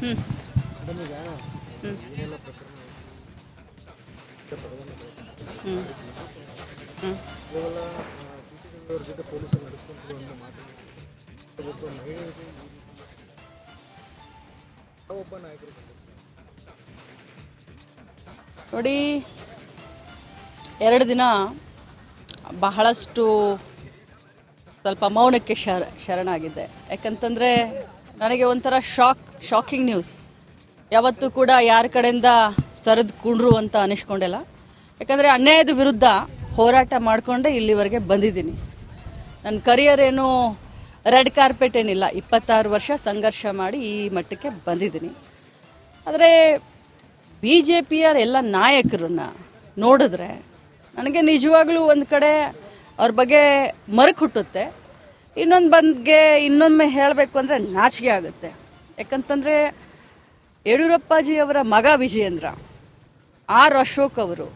ಈಗ ಏನೆಲ್ಲ ಪ್ರಕರಣ ಕೇವಲ ಸಿಟಿಗಳವ್ರ ಜೊತೆ ಪೊಲೀಸರು ನಡೆಸ್ಕೊಂತಿರೋ ಅಂತ ಮಾತಾಡಿ ಒಬ್ಬ ಮಹಿಳೆಗೆ ಒಬ್ಬ ನಾಯಕರು ನೋಡಿ, 2 ದಿನ ಬಹಳಷ್ಟು ಸ್ವಲ್ಪ ಮೌನಕ್ಕೆ ಶರಣಾಗಿದ್ದೆ. ಯಾಕಂತಂದರೆ ನನಗೆ ಒಂಥರ ಶಾಕಿಂಗ್ ನ್ಯೂಸ್. ಯಾವತ್ತೂ ಕೂಡ ಯಾರ ಕಡೆಯಿಂದ ಸರಿದು ಕುಂಡ್ರು ಅಂತ ಅನಿಸ್ಕೊಂಡಿಲ್ಲ. ಯಾಕಂದರೆ ಅನ್ಯಾಯದ ವಿರುದ್ಧ ಹೋರಾಟ ಮಾಡಿಕೊಂಡೆ ಇಲ್ಲಿವರೆಗೆ ಬಂದಿದ್ದೀನಿ. ನನ್ನ ಕರಿಯರ್ ಏನು ರೆಡ್ ಕಾರ್ಪೆಟ್ ಏನಿಲ್ಲ. 26 ವರ್ಷ ಸಂಘರ್ಷ ಮಾಡಿ ಈ ಮಟ್ಟಕ್ಕೆ ಬಂದಿದ್ದೀನಿ. ಆದರೆ BJPಯ ಎಲ್ಲ ನಾಯಕರನ್ನ ನೋಡಿದ್ರೆ ನನಗೆ ನಿಜವಾಗ್ಲೂ ಒಂದು ಕಡೆ ಅವ್ರ ಬಗ್ಗೆ ಮರಕು ಹುಟ್ಟುತ್ತೆ. ಇನ್ನೊಮ್ಮೆ ಹೇಳಬೇಕು ಅಂದರೆ ನಾಚಿಕೆ ಆಗುತ್ತೆ. ಯಾಕಂತಂದರೆ ಯಡಿಯೂರಪ್ಪಾಜಿಯವರ ಮಗ ವಿಜಯೇಂದ್ರ, ಆರ್ ಅಶೋಕ್ ಅವರು,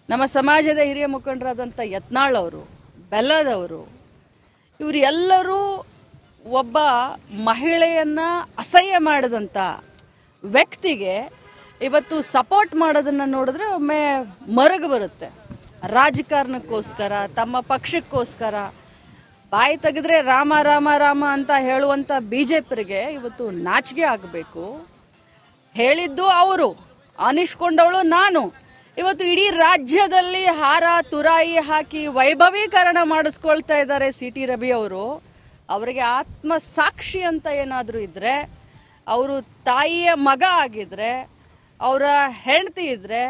ನಮ್ಮ ಸಮಾಜದ ಹಿರಿಯ ಮುಖಂಡರಾದಂಥ ಯತ್ನಾಳ್ ಅವರು, ಬೆಲ್ಲದವರು, ಇವರು ಎಲ್ಲರೂ ಒಬ್ಬ ಮಹಿಳೆಯನ್ನು ಅಸಹ್ಯ ಮಾಡಿದಂಥ ವ್ಯಕ್ತಿಗೆ ಇವತ್ತು ಸಪೋರ್ಟ್ ಮಾಡೋದನ್ನು ನೋಡಿದ್ರೆ ಒಮ್ಮೆ ಮರಗು ಬರುತ್ತೆ. ರಾಜಕಾರಣಕ್ಕೋಸ್ಕರ, ತಮ್ಮ ಪಕ್ಷಕ್ಕೋಸ್ಕರ ಬಾಯಿ ತೆಗೆದ್ರೆ ರಾಮ ರಾಮ ರಾಮ ಅಂತ ಹೇಳುವಂಥ BJPಗೆ ಇವತ್ತು ನಾಚಿಕೆ ಆಗಬೇಕು. ಹೇಳಿದ್ದು ಅವರು, ಅನಿಸ್ಕೊಂಡವಳು ನಾನು. ಇವತ್ತು ಇಡೀ ರಾಜ್ಯದಲ್ಲಿ ಹಾರ ತುರಾಯಿ ಹಾಕಿ ವೈಭವೀಕರಣ ಮಾಡಿಸ್ಕೊಳ್ತಾ ಇದ್ದಾರೆ CT ರವಿ ಅವರು. ಅವರಿಗೆ ಆತ್ಮಸಾಕ್ಷಿ ಅಂತ ಏನಾದರೂ ಇದ್ದರೆ, ಅವರು ತಾಯಿಯ ಮಗ ಆಗಿದ್ರೆ, ಅವರ ಹೆಂಡತಿ ಇದ್ದರೆ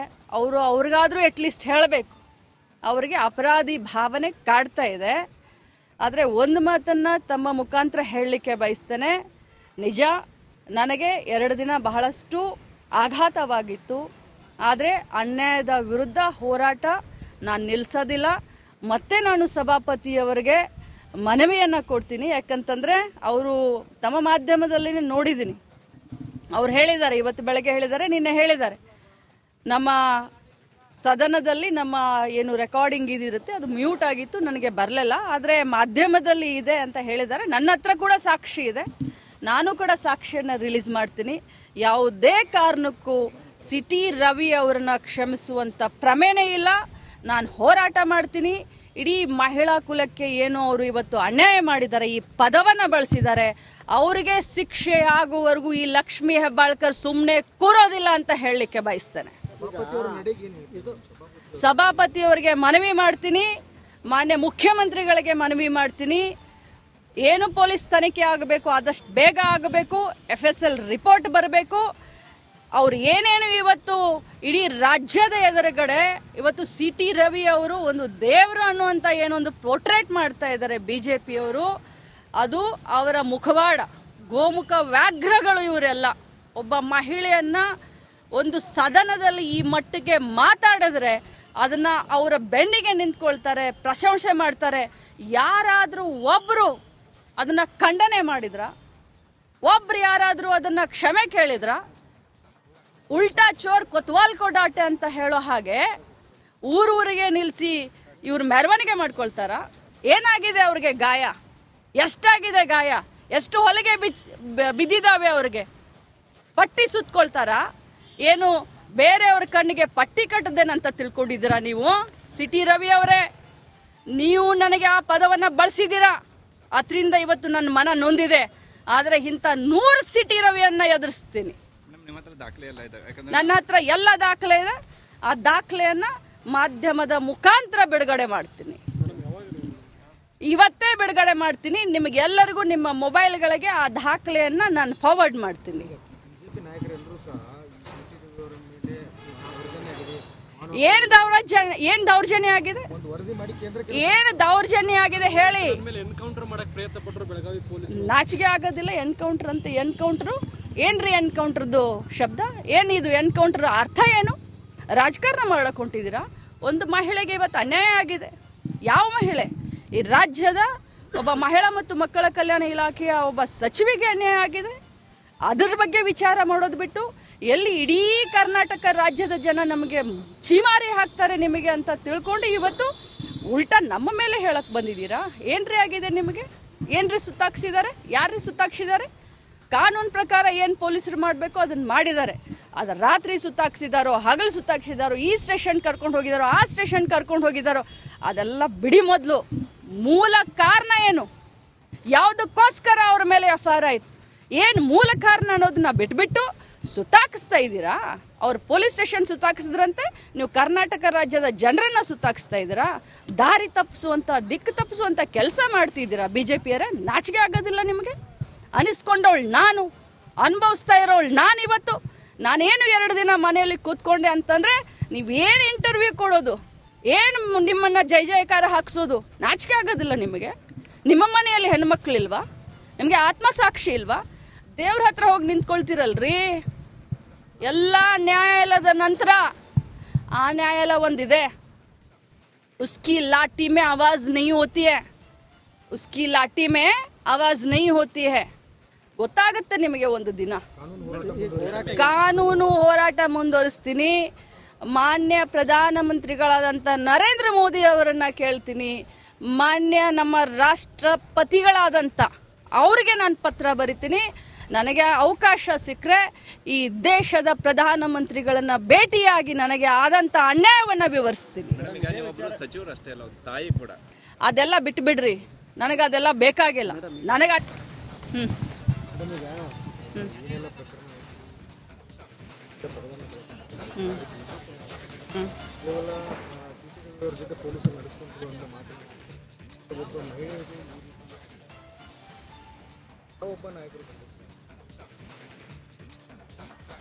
ಅವ್ರಿಗಾದರೂ ಅಟ್ಲೀಸ್ಟ್ ಹೇಳಬೇಕು. ಅವರಿಗೆ ಅಪರಾಧಿ ಭಾವನೆ ಕಾಡ್ತಾ ಇದೆ. ಆದರೆ ಒಂದು ಮಾತನ್ನು ತಮ್ಮ ಮುಖಾಂತರ ಹೇಳಲಿಕ್ಕೆ ಬಯಸ್ತೇನೆ. ನಿಜ, ನನಗೆ 2 ದಿನ ಬಹಳಷ್ಟು ಆಘಾತವಾಗಿತ್ತು. ಆದರೆ ಅನ್ಯಾಯದ ವಿರುದ್ಧ ಹೋರಾಟ ನಾನು ನಿಲ್ಲಿಸೋದಿಲ್ಲ. ಮತ್ತೆ ನಾನು ಸಭಾಪತಿಯವರಿಗೆ ಮನವಿಯನ್ನು ಕೊಡ್ತೀನಿ. ಯಾಕಂತಂದರೆ ಅವರು ತಮ್ಮ ಮಾಧ್ಯಮದಲ್ಲಿ ನೋಡಿದ್ದೀನಿ, ಅವ್ರು ಹೇಳಿದ್ದಾರೆ, ಇವತ್ತು ಬೆಳಗ್ಗೆ ಹೇಳಿದ್ದಾರೆ, ನಿನ್ನೆ ಹೇಳಿದ್ದಾರೆ, ನಮ್ಮ ಸದನದಲ್ಲಿ ನಮ್ಮ ಏನು ರೆಕಾರ್ಡಿಂಗ್ ಇದಿರುತ್ತೆ ಅದು ಮ್ಯೂಟ್ ಆಗಿತ್ತು, ನನಗೆ ಬರಲಿಲ್ಲ, ಆದರೆ ಮಾಧ್ಯಮದಲ್ಲಿ ಇದೆ ಅಂತ ಹೇಳಿದ್ದಾರೆ. ನನ್ನ ಹತ್ರ ಕೂಡ ಸಾಕ್ಷಿ ಇದೆ, ನಾನು ಕೂಡ ಸಾಕ್ಷಿಯನ್ನು ರಿಲೀಸ್ ಮಾಡ್ತೀನಿ. ಯಾವುದೇ ಕಾರಣಕ್ಕೂ CT ರವಿ ಅವರನ್ನ ಕ್ಷಮಿಸುವಂಥ ಪ್ರಮೇಯನೇ ಇಲ್ಲ. ನಾನು ಹೋರಾಟ ಮಾಡ್ತೀನಿ. ಇಡೀ ಮಹಿಳಾ ಕುಲಕ್ಕೆ ಏನು ಅವರು ಇವತ್ತು ಅನ್ಯಾಯ ಮಾಡಿದ್ದಾರೆ, ಈ ಪದವನ್ನು ಬಳಸಿದ್ದಾರೆ, ಅವರಿಗೆ ಶಿಕ್ಷೆ ಆಗುವವರೆಗೂ ಈ ಲಕ್ಷ್ಮೀ ಹೆಬ್ಬಾಳ್ಕರ್ ಸುಮ್ಮನೆ ಕೂರೋದಿಲ್ಲ ಅಂತ ಹೇಳಲಿಕ್ಕೆ ಬಯಸ್ತೇನೆ. ಸಭಾಪತಿಯವರಿಗೆ ಮನವಿ ಮಾಡ್ತೀನಿ, ಮಾನ್ಯ ಮುಖ್ಯಮಂತ್ರಿಗಳಿಗೆ ಮನವಿ ಮಾಡ್ತೀನಿ. ಏನು ಪೊಲೀಸ್ ತನಿಖೆ ಆಗಬೇಕು ಆದಷ್ಟು ಬೇಗ ಆಗಬೇಕು. FSL ರಿಪೋರ್ಟ್ ಬರಬೇಕು. ಅವ್ರು ಏನೇನು ಇವತ್ತು ಇಡೀ ರಾಜ್ಯದ ಎದುರುಗಡೆ ಇವತ್ತು CT ರವಿ ಅವರು ಒಂದು ದೇವರು ಅನ್ನುವಂಥ ಏನೊಂದು ಪೋರ್ಟ್ರೇಟ್ ಮಾಡ್ತಾ ಇದ್ದಾರೆ BJPಯವರು, ಅದು ಅವರ ಮುಖವಾಡ, ಗೋಮುಖ ವ್ಯಾಘ್ರಗಳು ಇವರೆಲ್ಲ. ಒಬ್ಬ ಮಹಿಳೆಯನ್ನ ಒಂದು ಸದನದಲ್ಲಿ ಈ ಮಟ್ಟಿಗೆ ಮಾತಾಡಿದ್ರೆ ಅದನ್ನ ಅವರ ಬೆನ್ನಿಗೆ ನಿಂತ್ಕೊಳ್ತಾರೆ, ಪ್ರಶಂಸೆ ಮಾಡ್ತಾರೆ. ಯಾರಾದರೂ ಒಬ್ರು ಅದನ್ನ ಖಂಡನೆ ಮಾಡಿದ್ರ? ಒಬ್ರು ಯಾರಾದರೂ ಅದನ್ನ ಕ್ಷಮೆ ಕೇಳಿದ್ರ? ಉಲ್ಟಾ ಚೋರ್ ಕೊತ್ವಾಲ್ ಕೊಡಾಟೆ ಅಂತ ಹೇಳೋ ಹಾಗೆ ಊರೂರಿಗೆ ನಿಲ್ಲಿಸಿ ಇವ್ರು ಮೆರವಣಿಗೆ ಮಾಡ್ಕೊಳ್ತಾರ. ಏನಾಗಿದೆ ಅವ್ರಿಗೆ ಗಾಯ? ಎಷ್ಟಾಗಿದೆ ಗಾಯ? ಎಷ್ಟು ಹೊಲಿಗೆ ಬಿದ್ದಿದ್ದಾವೆ ಅವ್ರಿಗೆ? ಪಟ್ಟಿ ಸುತ್ಕೊಳ್ತಾರ? ಏನು ಬೇರೆಯವ್ರ ಕಣ್ಣಿಗೆ ಪಟ್ಟಿ ಕಟ್ಟದೇನಂತ ತಿಳ್ಕೊಂಡಿದ್ದೀರಾ ನೀವು? CT ರವಿ ಅವರೇ, ನೀವು ನನಗೆ ಆ ಪದವನ್ನು ಬಳಸಿದ್ದೀರಾ, ಅದರಿಂದ ಇವತ್ತು ನನ್ನ ಮನ ನೊಂದಿದೆ. ಆದರೆ ಇಂಥ 100 CT ರವಿಯನ್ನ ಎದುರಿಸ್ತೀನಿ. ನನ್ನ ಹತ್ರ ಎಲ್ಲ ದಾಖಲೆ ಇದೆ. ಆ ದಾಖಲೆಯನ್ನ ಮಾಧ್ಯಮದ ಮುಖಾಂತರ ಬಿಡುಗಡೆ ಮಾಡ್ತೀನಿ. ಇವತ್ತೇ ಬಿಡುಗಡೆ ಮಾಡ್ತೀನಿ. ನಿಮಗೆಲ್ಲರಿಗೂ ನಿಮ್ಮ ಮೊಬೈಲ್ಗಳಿಗೆ ಆ ದಾಖಲೆಯನ್ನ ನಾನು ಫಾರ್ವರ್ಡ್ ಮಾಡ್ತೀನಿ. ಏನು ದೌರ್ಜನ್ಯ ಆಗಿದೆ? ಏನು ದೌರ್ಜನ್ಯ ಆಗಿದೆ ಹೇಳಿ? ನಾಚಿಕೆ ಆಗೋದಿಲ್ಲ ಎನ್ಕೌಂಟರ್ ಅಂತ. ಎನ್ಕೌಂಟರ್ ಏನ್ರಿ? ಎನ್ಕೌಂಟರ್ದು ಶಬ್ದ ಏನಿದು? ಎನ್ಕೌಂಟರ್ ಅರ್ಥ ಏನು? ರಾಜಕಾರಣ ಮಾಡಕ್ ಹೊಂಟಿದ್ದೀರಾ? ಒಂದು ಮಹಿಳೆಗೆ ಇವತ್ತು ಅನ್ಯಾಯ ಆಗಿದೆ. ಯಾವ ಮಹಿಳೆ? ಈ ರಾಜ್ಯದ ಒಬ್ಬ ಮಹಿಳಾ ಮತ್ತು ಮಕ್ಕಳ ಕಲ್ಯಾಣ ಇಲಾಖೆಯ ಒಬ್ಬ ಸಚಿವೆಗೆ ಅನ್ಯಾಯ ಆಗಿದೆ. ಅದರ ಬಗ್ಗೆ ವಿಚಾರ ಮಾಡೋದು ಬಿಟ್ಟು ಎಲ್ಲಿ ಇಡೀ ಕರ್ನಾಟಕ ರಾಜ್ಯದ ಜನ ನಮಗೆ ಚೀಮಾರಿ ಹಾಕ್ತಾರೆ ನಿಮಗೆ ಅಂತ ತಿಳ್ಕೊಂಡು ಇವತ್ತು ಉಲ್ಟಾ ನಮ್ಮ ಮೇಲೆ ಹೇಳಕ್ ಬಂದಿದ್ದೀರಾ? ಏನ್ರಿ ಆಗಿದೆ ನಿಮಗೆ? ಏನ್ರಿ ಸುತ್ತಾಕ್ಸಿದ್ದಾರೆ? ಯಾರ್ರಿ ಸುತ್ತಾಕ್ಸಿದ್ದಾರೆ? ಕಾನೂನು ಪ್ರಕಾರ ಏನು ಪೊಲೀಸರು ಮಾಡಬೇಕು ಅದನ್ನು ಮಾಡಿದ್ದಾರೆ. ಅದು ರಾತ್ರಿ ಸುತ್ತಾಕ್ಸಿದಾರೋ, ಹಗಲು ಸುತ್ತಾಕ್ಸಿದಾರೋ, ಈ ಸ್ಟೇಷನ್ ಕರ್ಕೊಂಡು ಹೋಗಿದಾರೋ, ಆ ಸ್ಟೇಷನ್ ಕರ್ಕೊಂಡು ಹೋಗಿದಾರೋ, ಅದೆಲ್ಲ ಬಿಡಿ. ಮೊದಲು ಮೂಲ ಕಾರಣ ಏನು, ಯಾವುದಕ್ಕೋಸ್ಕರ ಅವ್ರ ಮೇಲೆ FIR ಆಯಿತು, ಏನು ಮೂಲ ಕಾರಣ ಅನ್ನೋದನ್ನ ಬಿಟ್ಬಿಟ್ಟು ಸುತ್ತಾಕಿಸ್ತಾ ಇದ್ದೀರಾ. ಅವ್ರು ಪೊಲೀಸ್ ಸ್ಟೇಷನ್ ಸುತ್ತಾಕಿಸಿದ್ರಂತೆ, ನೀವು ಕರ್ನಾಟಕ ರಾಜ್ಯದ ಜನರನ್ನ ಸುತ್ತಾಕಿಸ್ತಾ ಇದ್ದೀರಾ. ದಾರಿ ತಪ್ಪಿಸುವಂಥ, ದಿಕ್ಕು ತಪ್ಪಿಸುವಂಥ ಕೆಲಸ ಮಾಡ್ತಿದ್ದೀರಾ BJPಯವರೇ. ನಾಚಿಕೆ ಆಗೋದಿಲ್ಲ ನಿಮಗೆ? ಅನಿಸ್ಕೊಂಡವಳು ನಾನು, ಅನುಭವಿಸ್ತಾ ಇರೋಳು ನಾನು. ಇವತ್ತು ನಾನೇನು 2 ದಿನ ಮನೆಯಲ್ಲಿ ಕೂತ್ಕೊಂಡೆ ಅಂತಂದರೆ ನೀವೇನು ಇಂಟರ್ವ್ಯೂ ಕೊಡೋದು, ಏನು ನಿಮ್ಮನ್ನು ಜೈ ಜಯಕಾರ ಹಾಕ್ಸೋದು, ನಾಚಿಕೆ ಆಗೋದಿಲ್ಲ ನಿಮಗೆ? ನಿಮ್ಮ ಮನೆಯಲ್ಲಿ ಹೆಣ್ಮಕ್ಳಿಲ್ವಾ? ನಿಮಗೆ ಆತ್ಮಸಾಕ್ಷಿ ಇಲ್ವಾ? ದೇವ್ರ ಹತ್ರ ಹೋಗಿ ನಿಂತ್ಕೊಳ್ತೀರಲ್ರಿ. ಎಲ್ಲ ನ್ಯಾಯಾಲಯದ ನಂತರ ಆ ನ್ಯಾಯಾಲಯ ಒಂದಿದೆ, ಉಸ್ಕಿ ಲಾಠಿ ಮೇ ಆವಾಜ್ ನಹೀ ಹೋತಿ ಹೈ, ಉಸ್ಕಿ ಲಾಠಿ ಮೇ ಆವಾಜ್ ನಹೀ ಹೋತಿ ಹೈ. ಗೊತ್ತಾಗುತ್ತೆ ನಿಮಗೆ ಒಂದು ದಿನ. ಕಾನೂನು ಹೋರಾಟ ಮುಂದುವರಿಸ್ತೀನಿ. ಮಾನ್ಯ ಪ್ರಧಾನಮಂತ್ರಿಗಳಾದಂಥ ನರೇಂದ್ರ ಮೋದಿ ಅವರನ್ನ ಕೇಳ್ತೀನಿ, ಮಾನ್ಯ ನಮ್ಮ ರಾಷ್ಟ್ರಪತಿಗಳಾದಂಥ ಅವ್ರಿಗೆ ನಾನು ಪತ್ರ ಬರಿತೀನಿ. ನನಗೆ ಅವಕಾಶ ಸಿಕ್ಕರೆ ಈ ದೇಶದ ಪ್ರಧಾನಮಂತ್ರಿಗಳನ್ನ ಭೇಟಿಯಾಗಿ ನನಗೆ ಆದಂಥ ಅನ್ಯಾಯವನ್ನು ವಿವರಿಸ್ತೀನಿ. ಅದೆಲ್ಲ ಬಿಟ್ಬಿಡ್ರಿ, ನನಗೆ ಅದೆಲ್ಲ ಬೇಕಾಗಿಲ್ಲ. ನನಗೆ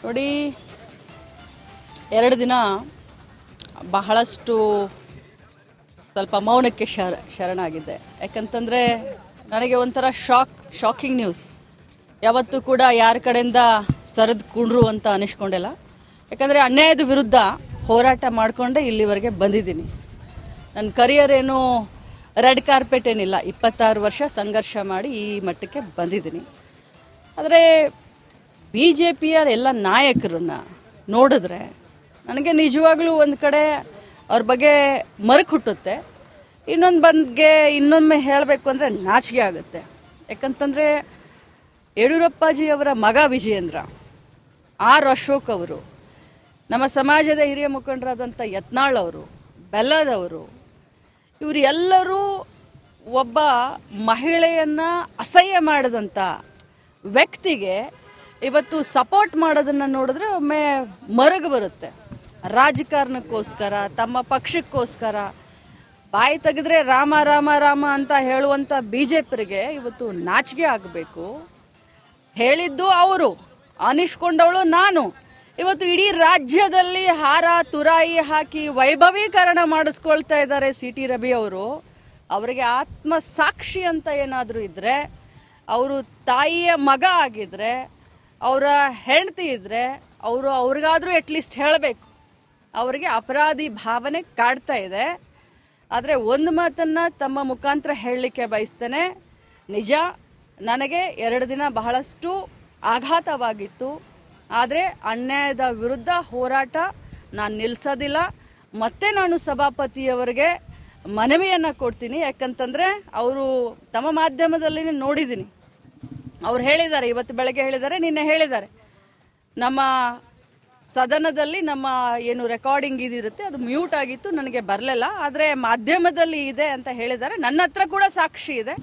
ನೋಡಿ, 2 ದಿನ ಬಹಳಷ್ಟು ಸ್ವಲ್ಪ ಮೌನಕ್ಕೆ ಶರಣಾಗಿದ್ದೆ. ಯಾಕಂತಂದರೆ ನನಗೆ ಒಂಥರ ಶಾಕಿಂಗ್ ನ್ಯೂಸ್. ಯಾವತ್ತೂ ಕೂಡ ಯಾರ ಕಡೆಯಿಂದ ಸರಿದು ಕುಂಡ್ರು ಅಂತ ಅನಿಸ್ಕೊಂಡಿಲ್ಲ. ಯಾಕಂದರೆ ಅನ್ಯಾಯದ ವಿರುದ್ಧ ಹೋರಾಟ ಮಾಡಿಕೊಂಡೆ ಇಲ್ಲಿವರೆಗೆ ಬಂದಿದ್ದೀನಿ. ನನ್ನ ಕರಿಯರ್ ಏನು ರೆಡ್ ಕಾರ್ಪೆಟ್ ಏನಿಲ್ಲ. 26 ವರ್ಷ ಸಂಘರ್ಷ ಮಾಡಿ ಈ ಮಟ್ಟಕ್ಕೆ ಬಂದಿದ್ದೀನಿ. ಆದರೆ BJPಯ ಎಲ್ಲ ನಾಯಕರನ್ನ ನೋಡಿದ್ರೆ ನನಗೆ ನಿಜವಾಗ್ಲೂ ಒಂದು ಕಡೆ ಅವ್ರ ಬಗ್ಗೆ ಮರಕು ಹುಟ್ಟುತ್ತೆ. ಇನ್ನೊಮ್ಮೆ ಹೇಳಬೇಕು ಅಂದರೆ ನಾಚಿಕೆ ಆಗುತ್ತೆ. ಯಾಕಂತಂದರೆ ಯಡಿಯೂರಪ್ಪಾಜಿಯವರ ಮಗ ವಿಜಯೇಂದ್ರ, ಅಶೋಕ್ ಅವರು, ನಮ್ಮ ಸಮಾಜದ ಹಿರಿಯ ಮುಖಂಡರಾದಂಥ ಯತ್ನಾಳ್ ಅವರು, ಬೆಲ್ಲದವರು, ಇವರು ಎಲ್ಲರೂ ಒಬ್ಬ ಮಹಿಳೆಯನ್ನು ಅಸಹ್ಯ ಮಾಡಿದಂಥ ವ್ಯಕ್ತಿಗೆ ಇವತ್ತು ಸಪೋರ್ಟ್ ಮಾಡೋದನ್ನು ನೋಡಿದ್ರೆ ಒಮ್ಮೆ ಮರಗು ಬರುತ್ತೆ. ರಾಜಕಾರಣಕ್ಕೋಸ್ಕರ, ತಮ್ಮ ಪಕ್ಷಕ್ಕೋಸ್ಕರ ಬಾಯಿ ತೆಗೆದ್ರೆ ರಾಮ ರಾಮ ರಾಮ ಅಂತ ಹೇಳುವಂಥ BJPಯವರಿಗೆ ಇವತ್ತು ನಾಚಿಕೆ ಆಗಬೇಕು. ಹೇಳಿದ್ದು ಅವರು, ಅನಿಸ್ಕೊಂಡವಳು ನಾನು. ಇವತ್ತು ಇಡೀ ರಾಜ್ಯದಲ್ಲಿ ಹಾರ ತುರಾಯಿ ಹಾಕಿ ವೈಭವೀಕರಣ ಮಾಡಿಸ್ಕೊಳ್ತಾ ಇದ್ದಾರೆ CT ರವಿ ಅವರು. ಅವರಿಗೆ ಆತ್ಮಸಾಕ್ಷಿ ಅಂತ ಏನಾದರೂ ಇದ್ದರೆ, ಅವರು ತಾಯಿಯ ಮಗ ಆಗಿದ್ರೆ, ಅವರ ಹೆಂಡತಿ ಇದ್ದರೆ ಅವ್ರಿಗಾದರೂ ಅಟ್ಲೀಸ್ಟ್ ಹೇಳಬೇಕು. ಅವರಿಗೆ ಅಪರಾಧಿ ಭಾವನೆ ಕಾಡ್ತಾ ಇದೆ. ಆದರೆ ಒಂದು ಮಾತನ್ನು ತಮ್ಮ ಮುಖಾಂತರ ಹೇಳಲಿಕ್ಕೆ ಬಯಸ್ತೇನೆ. ನಿಜ, ನನಗೆ 2 ದಿನ ಬಹಳಷ್ಟು ಆಘಾತವಾಗಿತ್ತು. ಆದರೆ ಅನ್ಯಾಯದ ವಿರುದ್ಧ ಹೋರಾಟ ನಾನು ನಿಲ್ಲಿಸೋದಿಲ್ಲ. ಮತ್ತೆ ನಾನು ಸಭಾಪತಿಯವರಿಗೆ ಮನವಿಯನ್ನು ಕೊಡ್ತೀನಿ. ಯಾಕಂತಂದರೆ ಅವರು ತಮ್ಮ ಮಾಧ್ಯಮದಲ್ಲಿ ನೋಡಿದ್ದೀನಿ, ಅವ್ರು ಹೇಳಿದ್ದಾರೆ, ಇವತ್ತು ಬೆಳಗ್ಗೆ ಹೇಳಿದ್ದಾರೆ, ನಿನ್ನೆ ಹೇಳಿದ್ದಾರೆ, ನಮ್ಮ ಸದನದಲ್ಲಿ ನಮ್ಮ ಏನು ರೆಕಾರ್ಡಿಂಗ್ ಇದಿರುತ್ತೆ ಅದು ಮ್ಯೂಟ್ ಆಗಿತ್ತು, ನನಗೆ ಬರಲಿಲ್ಲ, ಆದರೆ ಮಾಧ್ಯಮದಲ್ಲಿ ಇದೆ ಅಂತ ಹೇಳಿದ್ದಾರೆ. ನನ್ನ ಹತ್ರ ಕೂಡ ಸಾಕ್ಷಿ ಇದೆ.